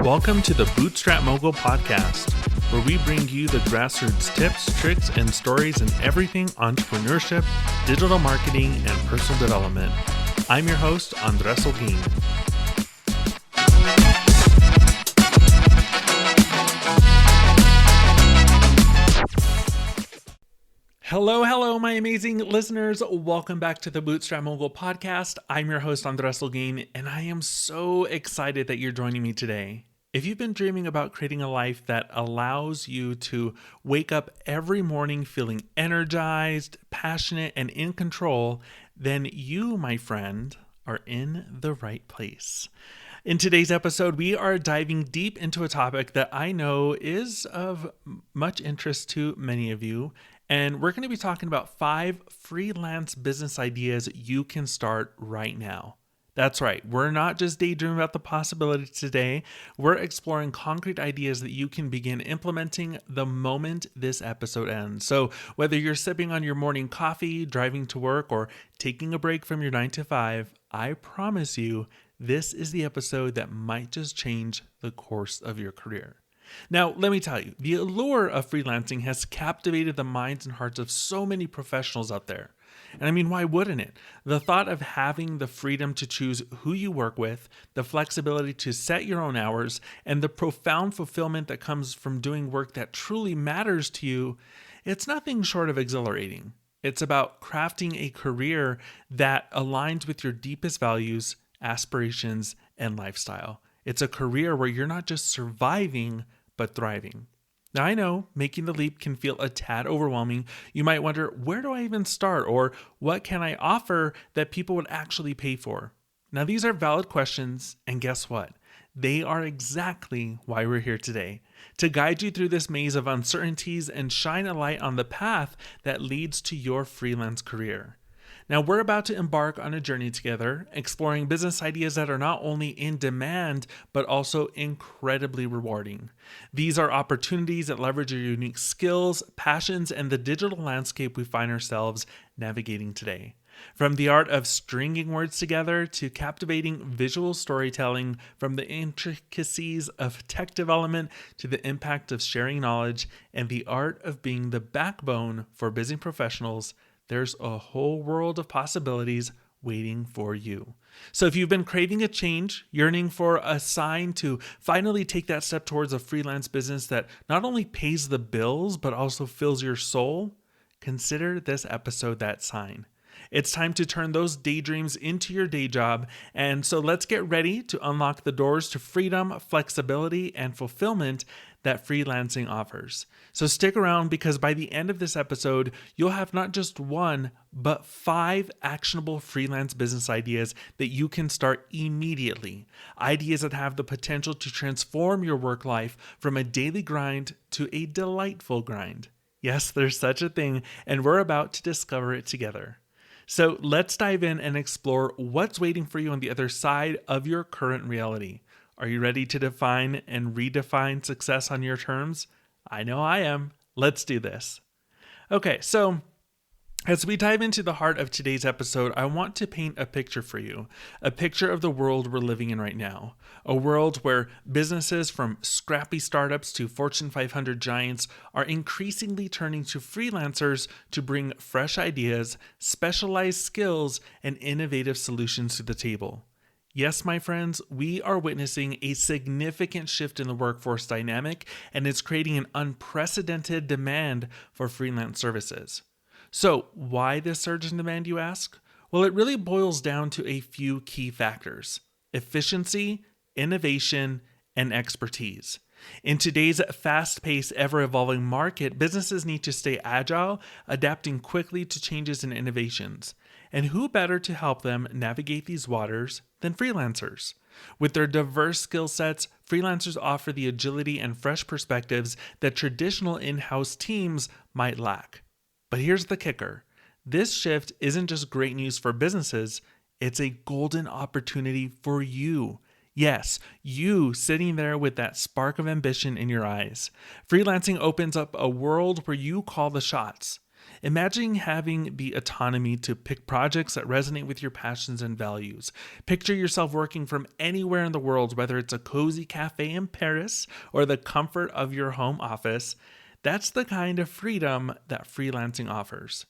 Welcome to the Bootstrap Mogul Podcast, where we bring you the grassroots tips, tricks, and stories in everything entrepreneurship, digital marketing, and personal development. I'm your host, Andres Holguin. Hello, my amazing listeners. Welcome back to the Bootstrap Mogul Podcast. I'm your host, Andres Holguin, and I am so excited that you're joining me today. If you've been dreaming about creating a life that allows you to wake up every morning feeling energized, passionate, and in control, then you, my friend, are in the right place. In today's episode, we are diving deep into a topic that I know is of much interest to many of you. And we're going to be talking about 5 freelance business ideas you can start right now. That's right. We're not just daydreaming about the possibility today. We're exploring concrete ideas that you can begin implementing the moment this episode ends. So whether you're sipping on your morning coffee, driving to work, or taking a break from your 9 to 5, I promise you, this is the episode that might just change the course of your career. Now, let me tell you, the allure of freelancing has captivated the minds and hearts of so many professionals out there. And I mean, why wouldn't it? The thought of having the freedom to choose who you work with, the flexibility to set your own hours, and the profound fulfillment that comes from doing work that truly matters to you, it's nothing short of exhilarating. It's about crafting a career that aligns with your deepest values, aspirations, and lifestyle. It's a career where you're not just surviving, but thriving. Now, I know making the leap can feel a tad overwhelming. You might wonder, where do I even start? Or what can I offer that people would actually pay for? Now, these are valid questions, and guess what? They are exactly why we're here today, to guide you through this maze of uncertainties and shine a light on the path that leads to your freelance career. Now, we're about to embark on a journey together, exploring business ideas that are not only in demand, but also incredibly rewarding. These are opportunities that leverage your unique skills, passions, and the digital landscape we find ourselves navigating today. From the art of stringing words together to captivating visual storytelling, from the intricacies of tech development to the impact of sharing knowledge, and the art of being the backbone for busy professionals, there's a whole world of possibilities waiting for you. So if you've been craving a change, yearning for a sign to finally take that step towards a freelance business that not only pays the bills, but also fills your soul, consider this episode that sign. It's time to turn those daydreams into your day job. And so let's get ready to unlock the doors to freedom, flexibility, and fulfillment that freelancing offers. So stick around, because by the end of this episode, you'll have not just one, but 5 actionable freelance business ideas that you can start immediately. Ideas that have the potential to transform your work life from a daily grind to a delightful grind. Yes, there's such a thing, and we're about to discover it together. So let's dive in and explore what's waiting for you on the other side of your current reality. Are you ready to define and redefine success on your terms? I know I am. Let's do this. Okay, so as we dive into the heart of today's episode, I want to paint a picture for you, a picture of the world we're living in right now, a world where businesses from scrappy startups to Fortune 500 giants are increasingly turning to freelancers to bring fresh ideas, specialized skills, and innovative solutions to the table. Yes, my friends, we are witnessing a significant shift in the workforce dynamic, and it's creating an unprecedented demand for freelance services. So why this surge in demand, you ask? Well, it really boils down to a few key factors: efficiency, innovation, and expertise. In today's fast-paced, ever-evolving market, businesses need to stay agile, adapting quickly to changes and innovations. And who better to help them navigate these waters than freelancers? With their diverse skill sets, freelancers offer the agility and fresh perspectives that traditional in-house teams might lack. But here's the kicker. This shift isn't just great news for businesses, it's a golden opportunity for you. Yes, you sitting there with that spark of ambition in your eyes. Freelancing opens up a world where you call the shots. Imagine having the autonomy to pick projects that resonate with your passions and values. Picture yourself working from anywhere in the world, whether it's a cozy cafe in Paris or the comfort of your home office. That's the kind of freedom that freelancing offers.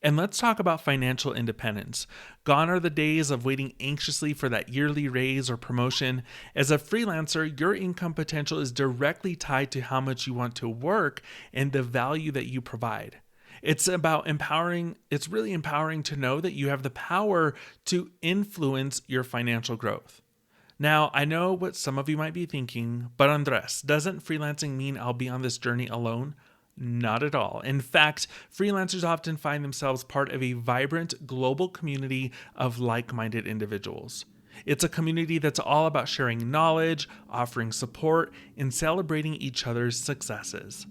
And let's talk about financial independence. Gone are the days of waiting anxiously for that yearly raise or promotion. As a freelancer, your income potential is directly tied to how much you want to work and the value that you provide. It's really empowering to know that you have the power to influence your financial growth. Now, I know what some of you might be thinking, but Andres, doesn't freelancing mean I'll be on this journey alone? Not at all. In fact, freelancers often find themselves part of a vibrant global community of like-minded individuals. It's a community that's all about sharing knowledge, offering support, and celebrating each other's successes.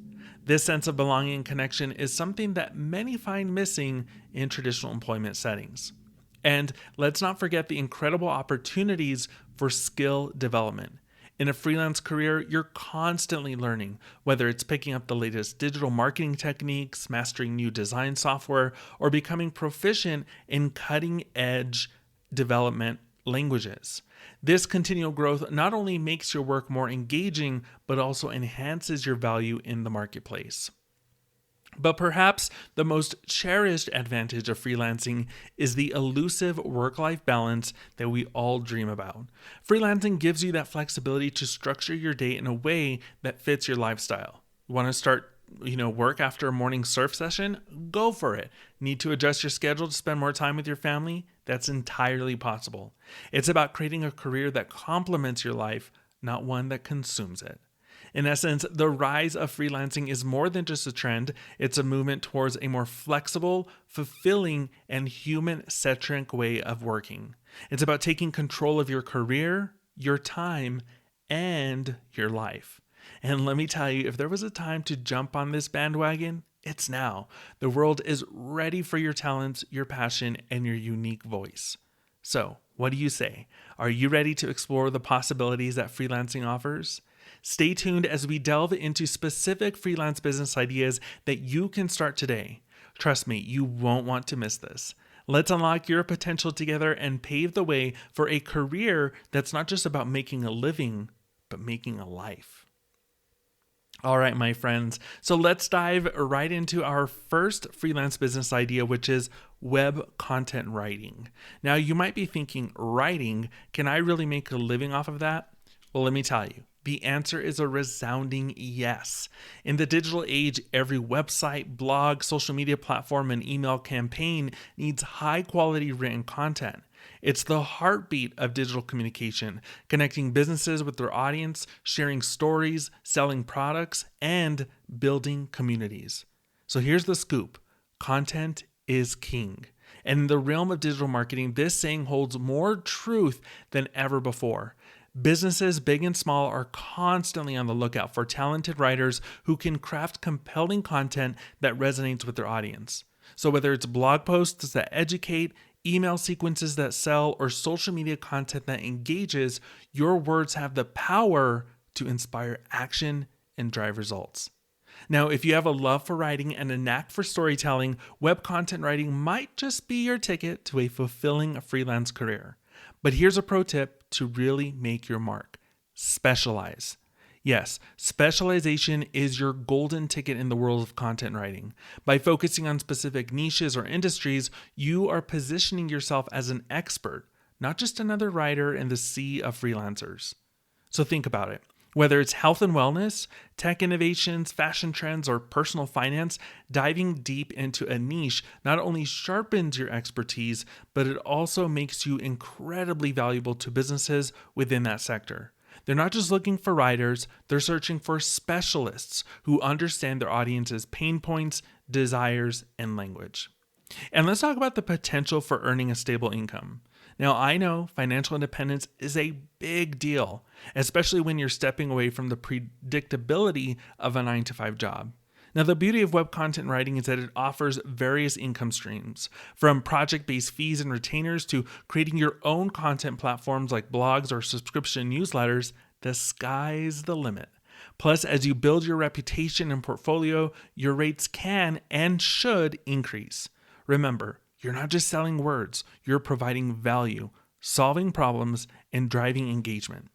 This sense of belonging and connection is something that many find missing in traditional employment settings. And let's not forget the incredible opportunities for skill development. In a freelance career, you're constantly learning, whether it's picking up the latest digital marketing techniques, mastering new design software, or becoming proficient in cutting-edge development languages. This continual growth not only makes your work more engaging, but also enhances your value in the marketplace. But perhaps the most cherished advantage of freelancing is the elusive work-life balance that we all dream about. Freelancing gives you that flexibility to structure your day in a way that fits your lifestyle. You want to start work after a morning surf session? Go for it. Need to adjust your schedule to spend more time with your family? That's entirely possible. It's about creating a career that complements your life, not one that consumes it. In essence, the rise of freelancing is more than just a trend. It's a movement towards a more flexible, fulfilling, and human-centric way of working. It's about taking control of your career, your time, and your life. And let me tell you, if there was a time to jump on this bandwagon, it's now. The world is ready for your talents, your passion, and your unique voice. So, what do you say? Are you ready to explore the possibilities that freelancing offers? Stay tuned as we delve into specific freelance business ideas that you can start today. Trust me, you won't want to miss this. Let's unlock your potential together and pave the way for a career that's not just about making a living, but making a life. All right, my friends. So let's dive right into our first freelance business idea, which is web content writing. Now, you might be thinking, writing, can I really make a living off of that? Well, let me tell you. The answer is a resounding yes. In the digital age, every website, blog, social media platform, and email campaign needs high-quality written content. It's the heartbeat of digital communication, connecting businesses with their audience, sharing stories, selling products, and building communities. So here's the scoop. Content is king. And in the realm of digital marketing, this saying holds more truth than ever before. Businesses, big and small, are constantly on the lookout for talented writers who can craft compelling content that resonates with their audience. So whether it's blog posts that educate, email sequences that sell, or social media content that engages, your words have the power to inspire action and drive results. Now, if you have a love for writing and a knack for storytelling, web content writing might just be your ticket to a fulfilling freelance career. But here's a pro tip to really make your mark. Specialize. Yes, specialization is your golden ticket in the world of content writing. By focusing on specific niches or industries, you are positioning yourself as an expert, not just another writer in the sea of freelancers. So think about it. Whether it's health and wellness, tech innovations, fashion trends, or personal finance, diving deep into a niche not only sharpens your expertise, but it also makes you incredibly valuable to businesses within that sector. They're not just looking for writers, they're searching for specialists who understand their audience's pain points, desires, and language. And let's talk about the potential for earning a stable income. Now, I know financial independence is a big deal, especially when you're stepping away from the predictability of a 9-to-5 job. Now, the beauty of web content writing is that it offers various income streams, from project-based fees and retainers to creating your own content platforms like blogs or subscription newsletters. The sky's the limit. Plus, as you build your reputation and portfolio, your rates can and should increase. Remember, you're not just selling words, you're providing value, solving problems, and driving engagement.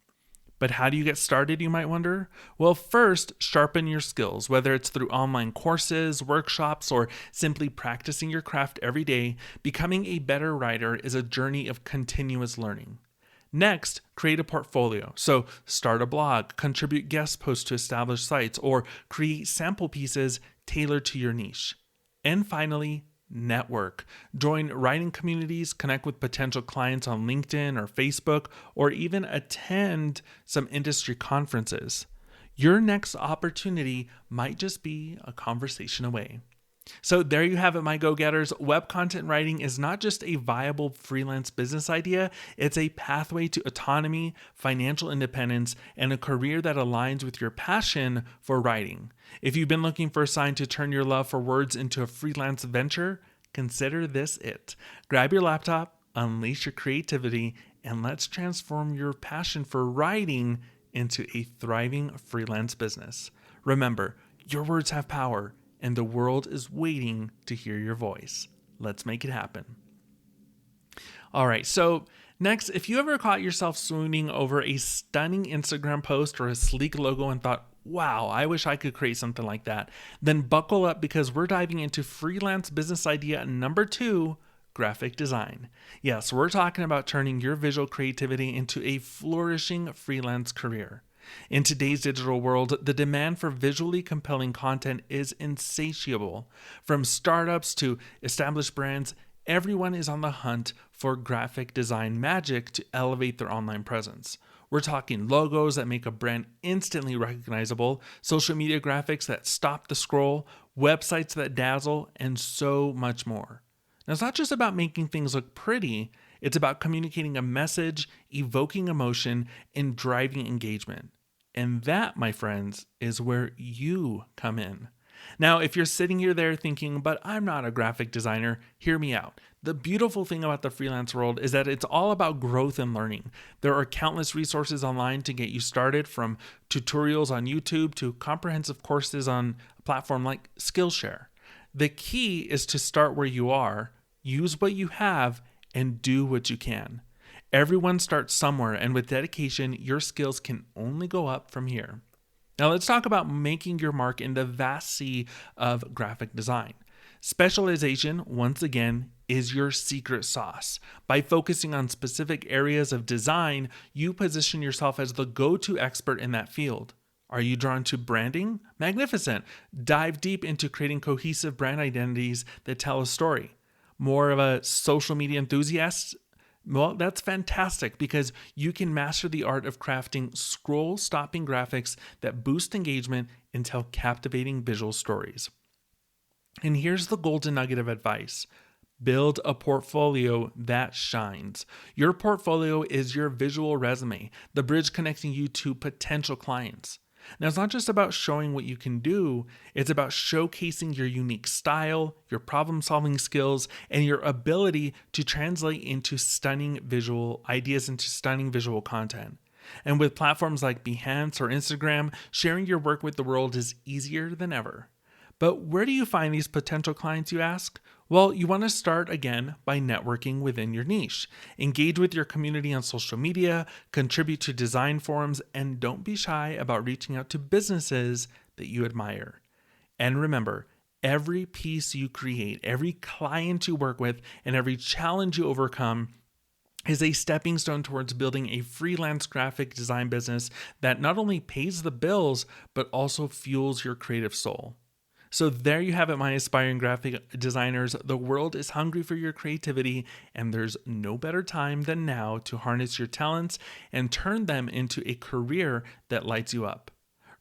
But how do you get started, you might wonder? Well, first, sharpen your skills, whether it's through online courses, workshops, or simply practicing your craft every day. Becoming a better writer is a journey of continuous learning. Next, create a portfolio. So start a blog, contribute guest posts to established sites, or create sample pieces tailored to your niche. And finally, network. Join writing communities, connect with potential clients on LinkedIn or Facebook, or even attend some industry conferences. Your next opportunity might just be a conversation away. So there you have it, my go-getters. Web content writing is not just a viable freelance business idea, it's a pathway to autonomy, financial independence, and a career that aligns with your passion for writing. If you've been looking for a sign to turn your love for words into a freelance venture, consider this it. Grab your laptop, unleash your creativity, and let's transform your passion for writing into a thriving freelance business. Remember, your words have power, and the world is waiting to hear your voice. Let's make it happen. All right, so next, if you ever caught yourself swooning over a stunning Instagram post or a sleek logo and thought, wow, I wish I could create something like that, then buckle up because we're diving into freelance business idea number 2, graphic design. Yes, we're talking about turning your visual creativity into a flourishing freelance career. In today's digital world, the demand for visually compelling content is insatiable. From startups to established brands, everyone is on the hunt for graphic design magic to elevate their online presence. We're talking logos that make a brand instantly recognizable, social media graphics that stop the scroll, websites that dazzle, and so much more. Now, it's not just about making things look pretty, it's about communicating a message, evoking emotion, and driving engagement. And that, my friends, is where you come in. Now, if you're sitting here there thinking, but I'm not a graphic designer, hear me out. The beautiful thing about the freelance world is that it's all about growth and learning. There are countless resources online to get you started, from tutorials on YouTube to comprehensive courses on a platform like Skillshare. The key is to start where you are, use what you have, and do what you can. Everyone starts somewhere, and with dedication, your skills can only go up from here. Now let's talk about making your mark in the vast sea of graphic design. Specialization, once again, is your secret sauce. By focusing on specific areas of design, you position yourself as the go-to expert in that field. Are you drawn to branding? Magnificent. Dive deep into creating cohesive brand identities that tell a story. More of a social media enthusiast? Well, that's fantastic because you can master the art of crafting scroll-stopping graphics that boost engagement and tell captivating visual stories. And here's the golden nugget of advice. Build a portfolio that shines. Your portfolio is your visual resume, the bridge connecting you to potential clients. Now, it's not just about showing what you can do, it's about showcasing your unique style, your problem-solving skills, and your ability to translate into stunning visual ideas into stunning visual content. And with platforms like Behance or Instagram, sharing your work with the world is easier than ever. But where do you find these potential clients, you ask? Well, you want to start again by networking within your niche. Engage with your community on social media, contribute to design forums, and don't be shy about reaching out to businesses that you admire. And remember, every piece you create, every client you work with, and every challenge you overcome is a stepping stone towards building a freelance graphic design business that not only pays the bills, but also fuels your creative soul. So there you have it, my aspiring graphic designers. The world is hungry for your creativity, and there's no better time than now to harness your talents and turn them into a career that lights you up.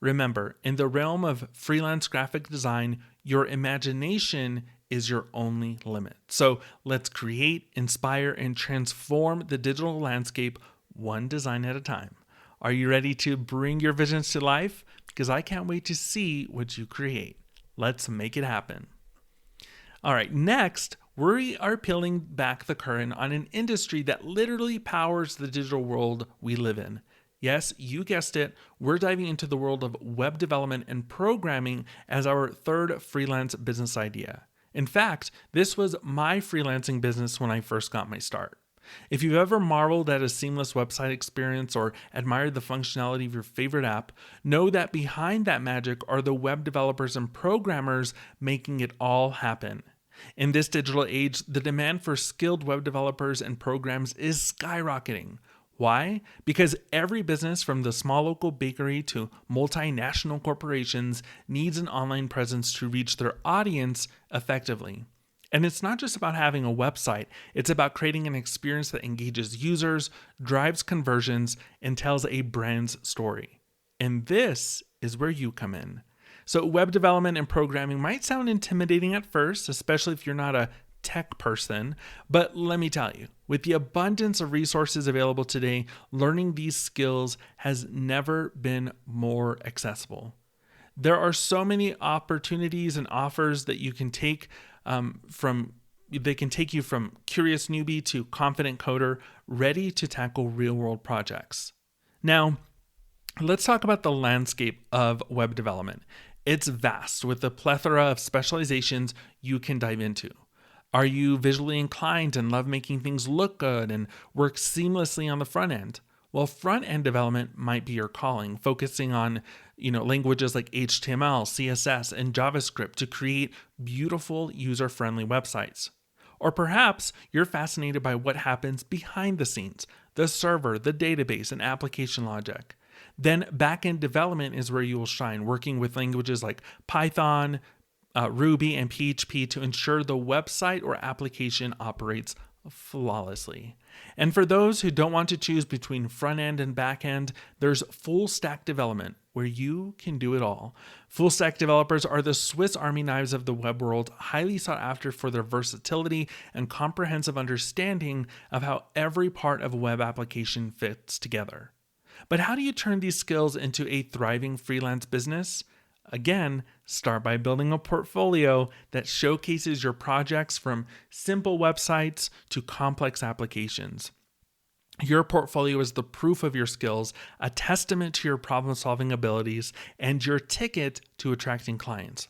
Remember, in the realm of freelance graphic design, your imagination is your only limit. So let's create, inspire, and transform the digital landscape one design at a time. Are you ready to bring your visions to life? Because I can't wait to see what you create. Let's make it happen. All right, next, we are peeling back the curtain on an industry that literally powers the digital world we live in. Yes, you guessed it. We're diving into the world of web development and programming as our third freelance business idea. In fact, this was my freelancing business when I first got my start. If you've ever marveled at a seamless website experience or admired the functionality of your favorite app, know that behind that magic are the web developers and programmers making it all happen. In this digital age, the demand for skilled web developers and programs is skyrocketing. Why? Because every business, from the small local bakery to multinational corporations, needs an online presence to reach their audience effectively. And it's not just about having a website, it's about creating an experience that engages users, drives conversions, and tells a brand's story. And this is where you come in. So web development and programming might sound intimidating at first, especially if you're not a tech person, but let me tell you, with the abundance of resources available today, learning these skills has never been more accessible. There are so many opportunities and offers that you can take they can take you from curious newbie to confident coder, ready to tackle real-world projects. Now, let's talk about the landscape of web development. It's vast, with a plethora of specializations you can dive into. Are you visually inclined and love making things look good and work seamlessly on the front end? Well, front-end development might be your calling, focusing on languages like HTML, CSS, and JavaScript to create beautiful, user-friendly websites. Or perhaps you're fascinated by what happens behind the scenes, the server, the database, and application logic. Then back-end development is where you will shine, working with languages like Python, Ruby, and PHP to ensure the website or application operates flawlessly. And for those who don't want to choose between front end and back end, there's full stack development where you can do it all. Full stack developers are the Swiss Army knives of the web world, highly sought after for their versatility and comprehensive understanding of how every part of a web application fits together. But how do you turn these skills into a thriving freelance business? Again, start by building a portfolio that showcases your projects from simple websites to complex applications. Your portfolio is the proof of your skills, a testament to your problem-solving abilities, and your ticket to attracting clients.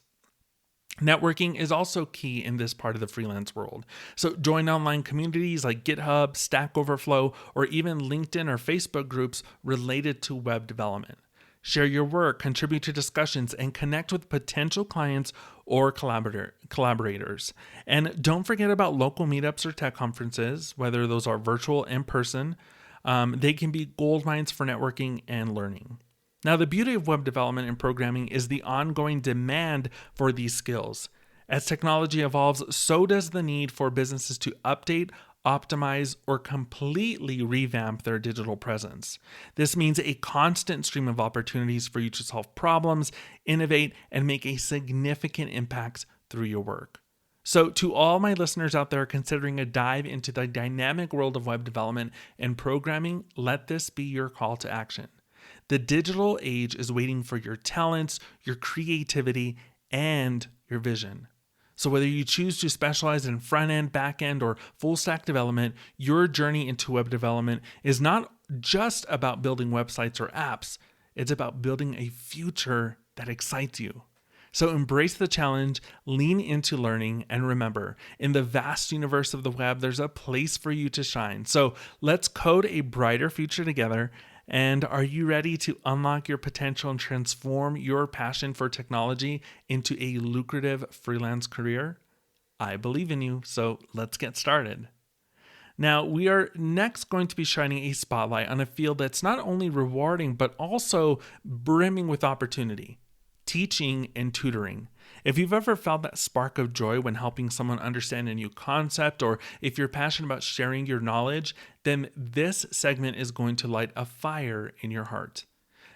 Networking is also key in this part of the freelance world. So join online communities like GitHub, Stack Overflow, or even LinkedIn or Facebook groups related to web development. Share your work, contribute to discussions, and connect with potential clients or collaborators. And don't forget about local meetups or tech conferences, whether those are virtual or in person. They can be gold mines for networking and learning. Now, the beauty of web development and programming is the ongoing demand for these skills. As technology evolves, so does the need for businesses to update, optimize, or completely revamp their digital presence. This means a constant stream of opportunities for you to solve problems, innovate, and make a significant impact through your work. So to all my listeners out there considering a dive into the dynamic world of web development and programming, let this be your call to action. The digital age is waiting for your talents, your creativity, and your vision. So whether you choose to specialize in front-end, back-end, or full-stack development, your journey into web development is not just about building websites or apps. It's about building a future that excites you. So embrace the challenge, lean into learning, and remember, in the vast universe of the web, there's a place for you to shine. So let's code a brighter future together. And are you ready to unlock your potential and transform your passion for technology into a lucrative freelance career? I believe in you, so let's get started. Now, we are next going to be shining a spotlight on a field that's not only rewarding, but also brimming with opportunity: teaching and tutoring. If you've ever felt that spark of joy when helping someone understand a new concept, or if you're passionate about sharing your knowledge, then this segment is going to light a fire in your heart.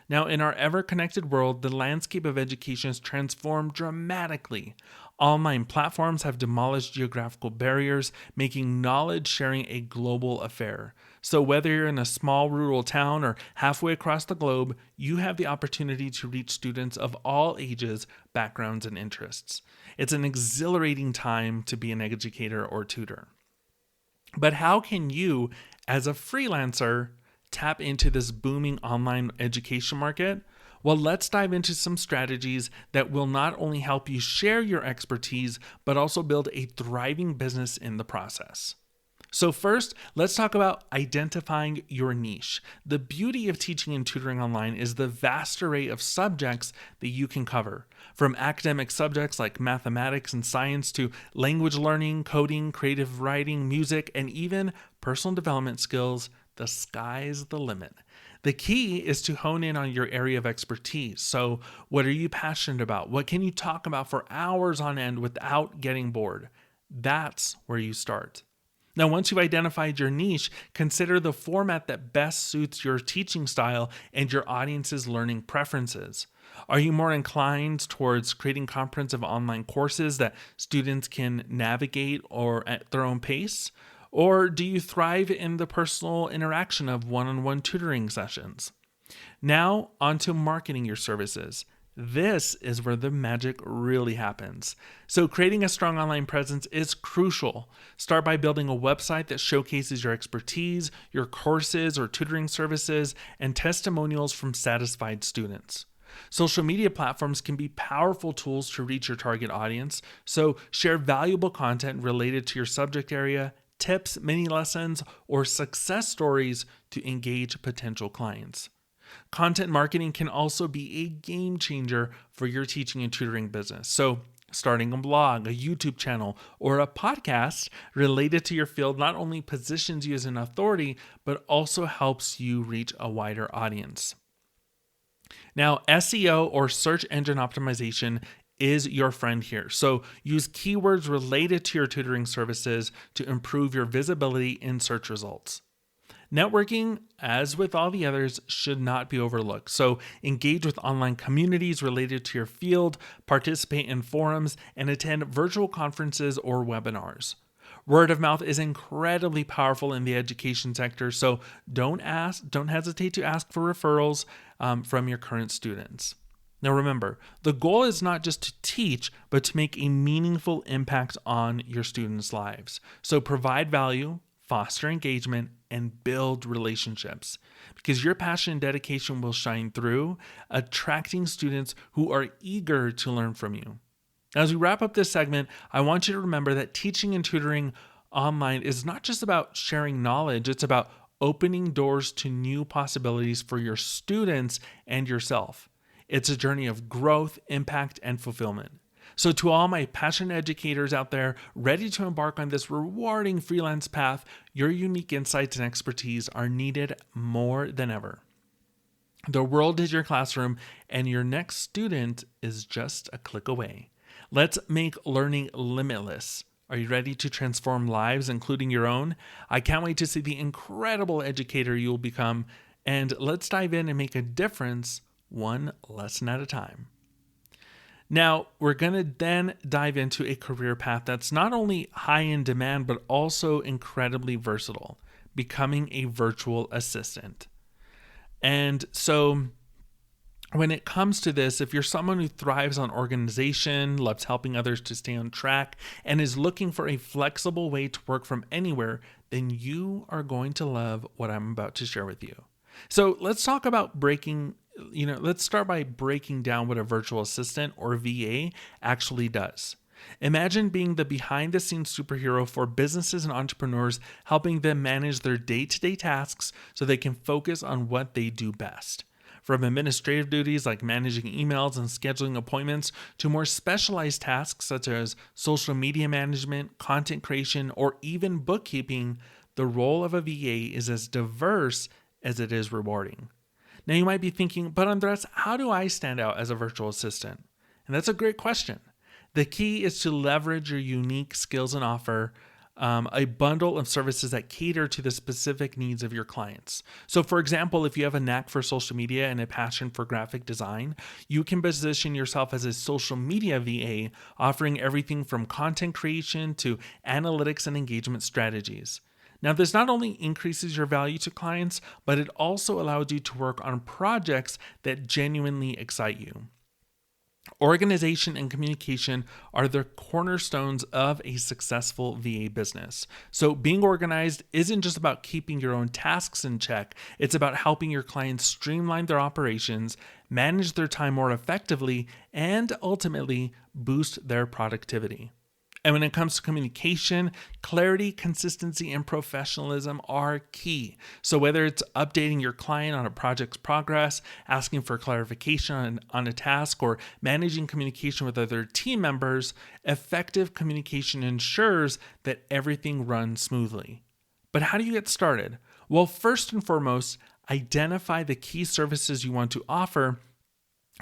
Now, in our ever-connected world, the landscape of education has transformed dramatically. Online platforms have demolished geographical barriers, making knowledge sharing a global affair. So whether you're in a small rural town or halfway across the globe, you have the opportunity to reach students of all ages, backgrounds, and interests. It's an exhilarating time to be an educator or tutor. But how can you, as a freelancer, tap into this booming online education market? Well, let's dive into some strategies that will not only help you share your expertise, but also build a thriving business in the process. So first, let's talk about identifying your niche. The beauty of teaching and tutoring online is the vast array of subjects that you can cover. From academic subjects like mathematics and science to language learning, coding, creative writing, music, and even personal development skills, the sky's the limit. The key is to hone in on your area of expertise. So, what are you passionate about? What can you talk about for hours on end without getting bored? That's where you start. Now, once you've identified your niche, consider the format that best suits your teaching style and your audience's learning preferences. Are you more inclined towards creating comprehensive online courses that students can navigate or at their own pace? Or do you thrive in the personal interaction of one-on-one tutoring sessions? Now, onto marketing your services. This is where the magic really happens. So creating a strong online presence is crucial. Start by building a website that showcases your expertise, your courses or tutoring services, and testimonials from satisfied students. Social media platforms can be powerful tools to reach your target audience, so share valuable content related to your subject area, tips, mini lessons, or success stories to engage potential clients. Content marketing can also be a game changer for your teaching and tutoring business. So, starting a blog, a YouTube channel, or a podcast related to your field not only positions you as an authority, but also helps you reach a wider audience. Now, SEO or search engine optimization is your friend here. So, use keywords related to your tutoring services to improve your visibility in search results. Networking, as with all the others, should not be overlooked. So engage with online communities related to your field, participate in forums, and attend virtual conferences or webinars. Word of mouth is incredibly powerful in the education sector, so don't hesitate to ask for referrals from your current students. Now remember, the goal is not just to teach, but to make a meaningful impact on your students' lives. So provide value, foster engagement, and build relationships, because your passion and dedication will shine through, attracting students who are eager to learn from you. As we wrap up this segment, I want you to remember that teaching and tutoring online is not just about sharing knowledge, it's about opening doors to new possibilities for your students and yourself. It's a journey of growth, impact, and fulfillment. So to all my passionate educators out there ready to embark on this rewarding freelance path, your unique insights and expertise are needed more than ever. The world is your classroom, and your next student is just a click away. Let's make learning limitless. Are you ready to transform lives, including your own? I can't wait to see the incredible educator you'll become, and let's dive in and make a difference one lesson at a time. Now, we're going to then dive into a career path that's not only high in demand, but also incredibly versatile, becoming a virtual assistant. And so when it comes to this, if you're someone who thrives on organization, loves helping others to stay on track, and is looking for a flexible way to work from anywhere, then you are going to love what I'm about to share with you. So let's talk about let's start by breaking down what a virtual assistant or VA actually does. Imagine being the behind-the-scenes superhero for businesses and entrepreneurs, helping them manage their day-to-day tasks so they can focus on what they do best. From administrative duties like managing emails and scheduling appointments to more specialized tasks such as social media management, content creation, or even bookkeeping, the role of a VA is as diverse as it is rewarding. Now you might be thinking, but Andres, how do I stand out as a virtual assistant? And that's a great question. The key is to leverage your unique skills and offer a bundle of services that cater to the specific needs of your clients. So for example, if you have a knack for social media and a passion for graphic design, you can position yourself as a social media VA, offering everything from content creation to analytics and engagement strategies. Now, this not only increases your value to clients, but it also allows you to work on projects that genuinely excite you. Organization and communication are the cornerstones of a successful VA business. So being organized isn't just about keeping your own tasks in check. It's about helping your clients streamline their operations, manage their time more effectively, and ultimately boost their productivity. And when it comes to communication, clarity, consistency, and professionalism are key. So whether it's updating your client on a project's progress, asking for clarification on a task, or managing communication with other team members, effective communication ensures that everything runs smoothly. But how do you get started? Well, first and foremost, identify the key services you want to offer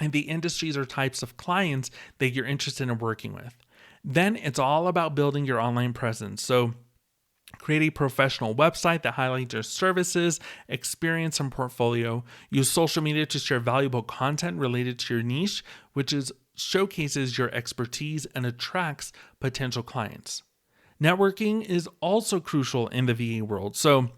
and the industries or types of clients that you're interested in working with. Then it's all about building your online presence. So create a professional website that highlights your services, experience, and portfolio. Use social media to share valuable content related to your niche, which showcases your expertise and attracts potential clients. Networking is also crucial in the VA world. So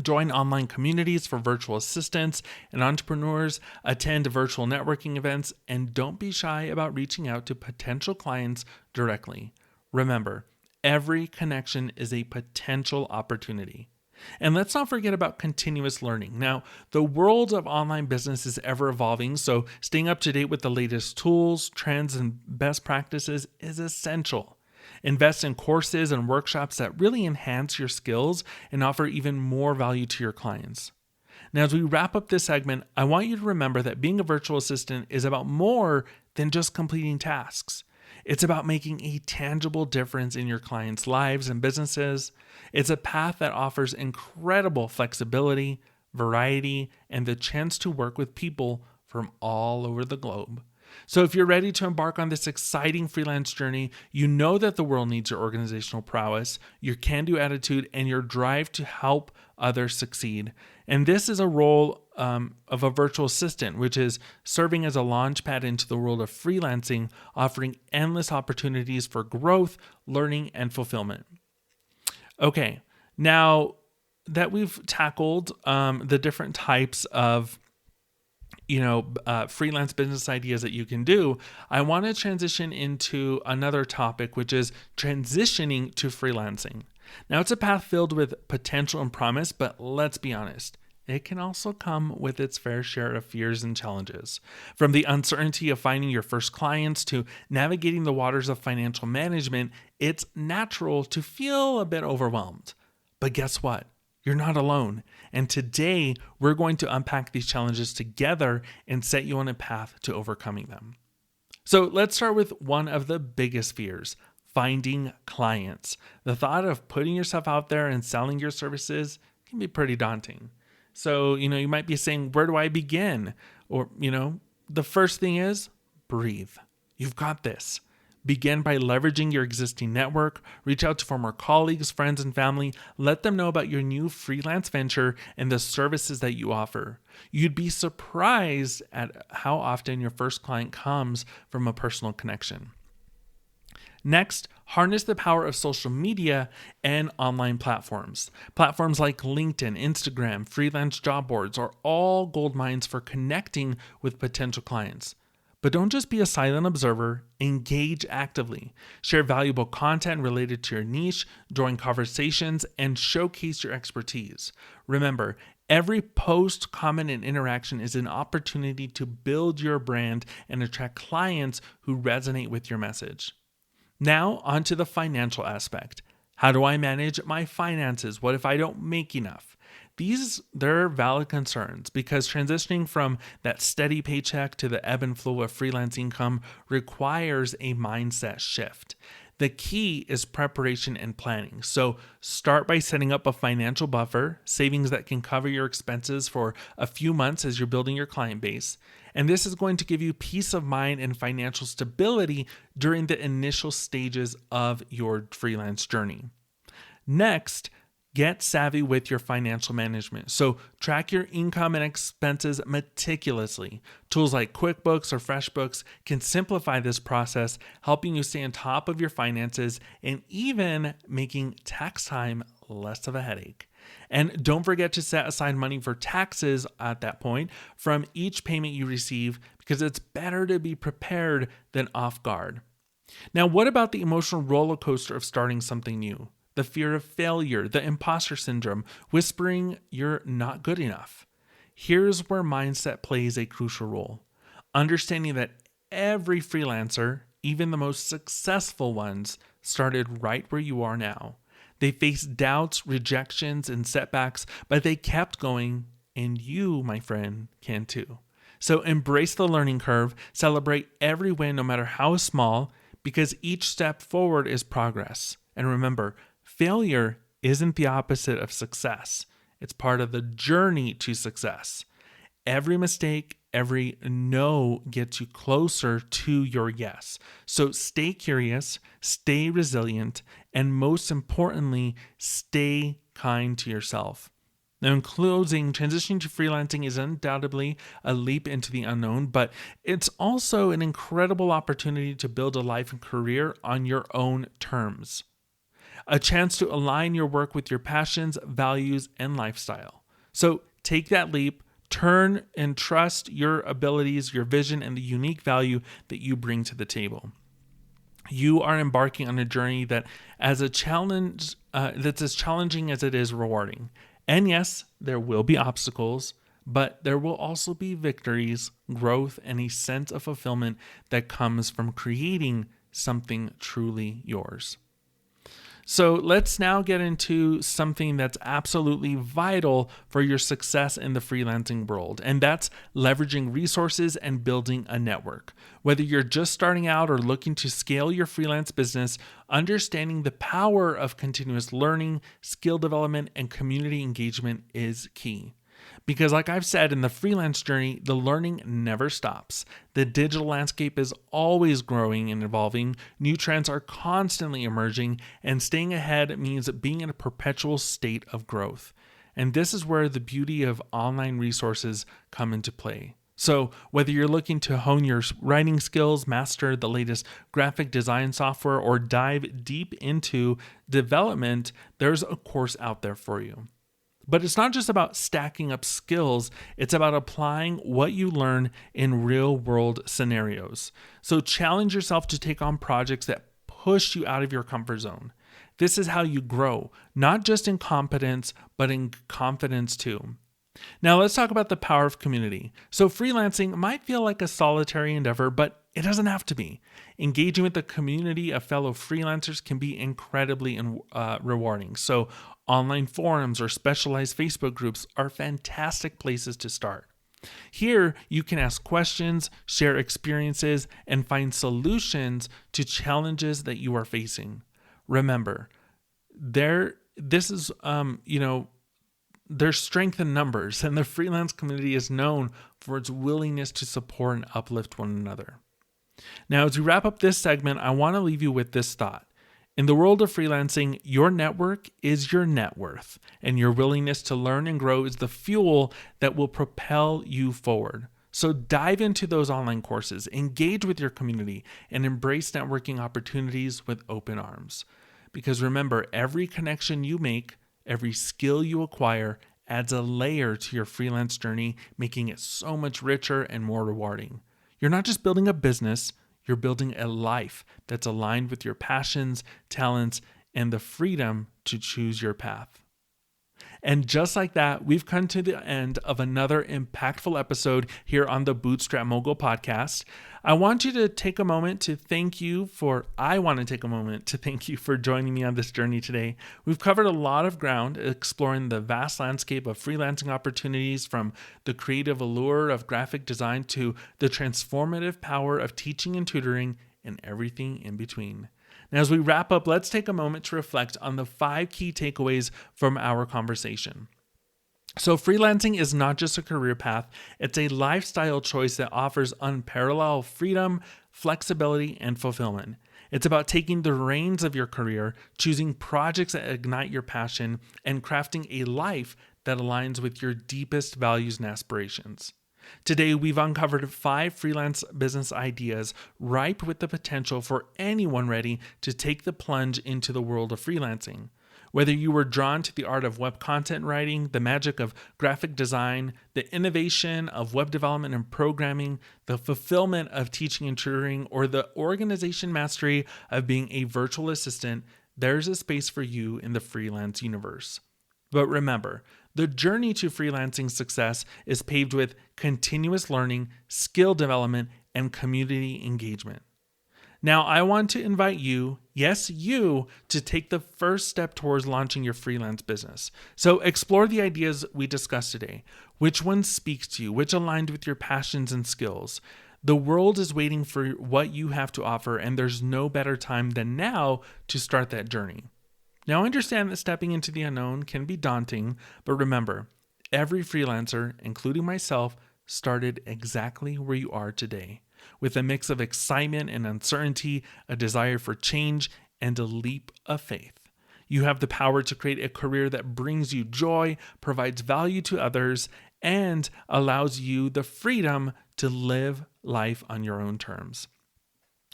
join online communities for virtual assistants and entrepreneurs, attend virtual networking events, and don't be shy about reaching out to potential clients directly. Remember, every connection is a potential opportunity. And let's not forget about continuous learning. Now, the world of online business is ever evolving, so staying up to date with the latest tools, trends, and best practices is essential. Invest in courses and workshops that really enhance your skills and offer even more value to your clients. Now, as we wrap up this segment, I want you to remember that being a virtual assistant is about more than just completing tasks. It's about making a tangible difference in your clients' lives and businesses. It's a path that offers incredible flexibility, variety, and the chance to work with people from all over the globe. So if you're ready to embark on this exciting freelance journey, you know that the world needs your organizational prowess, your can-do attitude, and your drive to help others succeed. And this is a role of a virtual assistant, which is serving as a launchpad into the world of freelancing, offering endless opportunities for growth, learning, and fulfillment. Okay, now that we've tackled the different types of freelance business ideas that you can do, I want to transition into another topic, which is transitioning to freelancing. Now, it's a path filled with potential and promise, but let's be honest, it can also come with its fair share of fears and challenges. From the uncertainty of finding your first clients to navigating the waters of financial management, it's natural to feel a bit overwhelmed. But guess what? You're not alone. And today, we're going to unpack these challenges together and set you on a path to overcoming them. So let's start with one of the biggest fears, finding clients. The thought of putting yourself out there and selling your services can be pretty daunting. So, you might be saying, where do I begin? Or, the first thing is breathe. You've got this. Begin by leveraging your existing network. Reach out to former colleagues, friends, and family. Let them know about your new freelance venture and the services that you offer. You'd be surprised at how often your first client comes from a personal connection. Next, harness the power of social media and online platforms. Platforms like LinkedIn, Instagram, freelance job boards are all gold mines for connecting with potential clients. But don't just be a silent observer, engage actively. Share valuable content related to your niche, join conversations, and showcase your expertise. Remember, every post, comment, and interaction is an opportunity to build your brand and attract clients who resonate with your message. Now, onto the financial aspect. How do I manage my finances? What if I don't make enough? They're valid concerns because transitioning from that steady paycheck to the ebb and flow of freelance income requires a mindset shift. The key is preparation and planning. So start by setting up a financial buffer, savings that can cover your expenses for a few months as you're building your client base. And this is going to give you peace of mind and financial stability during the initial stages of your freelance journey. Next, get savvy with your financial management. So track your income and expenses meticulously. Tools like QuickBooks or FreshBooks can simplify this process, helping you stay on top of your finances and even making tax time less of a headache. And don't forget to set aside money for taxes at that point from each payment you receive, because it's better to be prepared than off guard. Now, what about the emotional roller coaster of starting something new? The fear of failure, the imposter syndrome, whispering you're not good enough. Here's where mindset plays a crucial role. Understanding that every freelancer, even the most successful ones, started right where you are now. They faced doubts, rejections, and setbacks, but they kept going, and you, my friend, can too. So embrace the learning curve, celebrate every win, no matter how small, because each step forward is progress. And remember, failure isn't the opposite of success. It's part of the journey to success. Every mistake, every no gets you closer to your yes. So stay curious, stay resilient, and most importantly, stay kind to yourself. Now, in closing, transitioning to freelancing is undoubtedly a leap into the unknown, but it's also an incredible opportunity to build a life and career on your own terms. A chance to align your work with your passions, values, and lifestyle. So take that leap, turn and trust your abilities, your vision, and the unique value that you bring to the table. You are embarking on a journey that's as challenging as it is rewarding. And yes, there will be obstacles, but there will also be victories, growth, and a sense of fulfillment that comes from creating something truly yours. So let's now get into something that's absolutely vital for your success in the freelancing world, and that's leveraging resources and building a network. Whether you're just starting out or looking to scale your freelance business, understanding the power of continuous learning, skill development, and community engagement is key. Because like I've said, in the freelance journey, the learning never stops. The digital landscape is always growing and evolving. New trends are constantly emerging, and staying ahead means being in a perpetual state of growth. And this is where the beauty of online resources come into play. So whether you're looking to hone your writing skills, master the latest graphic design software, or dive deep into development, there's a course out there for you. But it's not just about stacking up skills, it's about applying what you learn in real-world scenarios. So challenge yourself to take on projects that push you out of your comfort zone. This is how you grow, not just in competence, but in confidence too. Now let's talk about the power of community. So freelancing might feel like a solitary endeavor, but it doesn't have to be. Engaging with a community of fellow freelancers can be incredibly rewarding. So online forums or specialized Facebook groups are fantastic places to start. Here, you can ask questions, share experiences, and find solutions to challenges that you are facing. Remember, there's strength in numbers, and the freelance community is known for its willingness to support and uplift one another. Now, as we wrap up this segment, I want to leave you with this thought. In the world of freelancing, your network is your net worth, and your willingness to learn and grow is the fuel that will propel you forward. So dive into those online courses, engage with your community, and embrace networking opportunities with open arms. Because remember, every connection you make, every skill you acquire adds a layer to your freelance journey, making it so much richer and more rewarding. You're not just building a business, you're building a life that's aligned with your passions, talents, and the freedom to choose your path. And just like that, we've come to the end of another impactful episode here on the Bootstrap Mogul Podcast. I want to take a moment to thank you for joining me on this journey today. We've covered a lot of ground exploring the vast landscape of freelancing opportunities, from the creative allure of graphic design to the transformative power of teaching and tutoring, and everything in between. Now, as we wrap up, let's take a moment to reflect on the 5 key takeaways from our conversation. So freelancing is not just a career path, it's a lifestyle choice that offers unparalleled freedom, flexibility, and fulfillment. It's about taking the reins of your career, choosing projects that ignite your passion, and crafting a life that aligns with your deepest values and aspirations. Today, we've uncovered 5 freelance business ideas ripe with the potential for anyone ready to take the plunge into the world of freelancing. Whether you were drawn to the art of web content writing, the magic of graphic design, the innovation of web development and programming, the fulfillment of teaching and tutoring, or the organization mastery of being a virtual assistant, there's a space for you in the freelance universe. But remember, the journey to freelancing success is paved with continuous learning, skill development, and community engagement. Now, I want to invite you, yes, you, to take the first step towards launching your freelance business. So explore the ideas we discussed today. Which one speaks to you? Which aligned with your passions and skills? The world is waiting for what you have to offer, and there's no better time than now to start that journey. Now, I understand that stepping into the unknown can be daunting, but remember, every freelancer, including myself, started exactly where you are today, with a mix of excitement and uncertainty, a desire for change, and a leap of faith. You have the power to create a career that brings you joy, provides value to others, and allows you the freedom to live life on your own terms.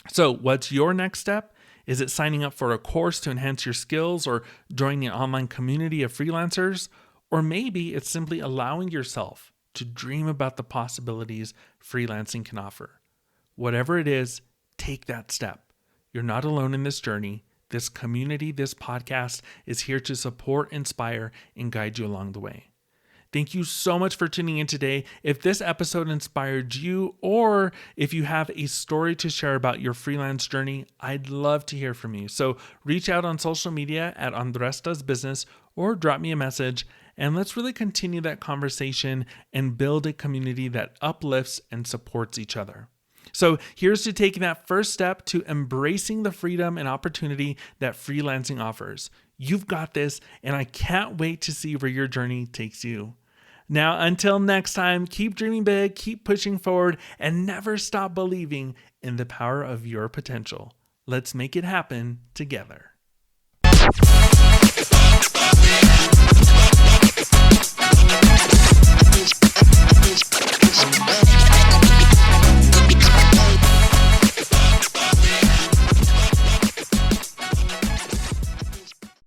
So, what's your next step? Is it signing up for a course to enhance your skills or joining an online community of freelancers? Or maybe it's simply allowing yourself to dream about the possibilities freelancing can offer. Whatever it is, take that step. You're not alone in this journey. This community, this podcast is here to support, inspire, and guide you along the way. Thank you so much for tuning in today. If this episode inspired you, or if you have a story to share about your freelance journey, I'd love to hear from you. So reach out on social media at Andres Does Business or drop me a message, and let's really continue that conversation and build a community that uplifts and supports each other. So here's to taking that first step to embracing the freedom and opportunity that freelancing offers. You've got this, and I can't wait to see where your journey takes you. Now, until next time, keep dreaming big, keep pushing forward, and never stop believing in the power of your potential. Let's make it happen together.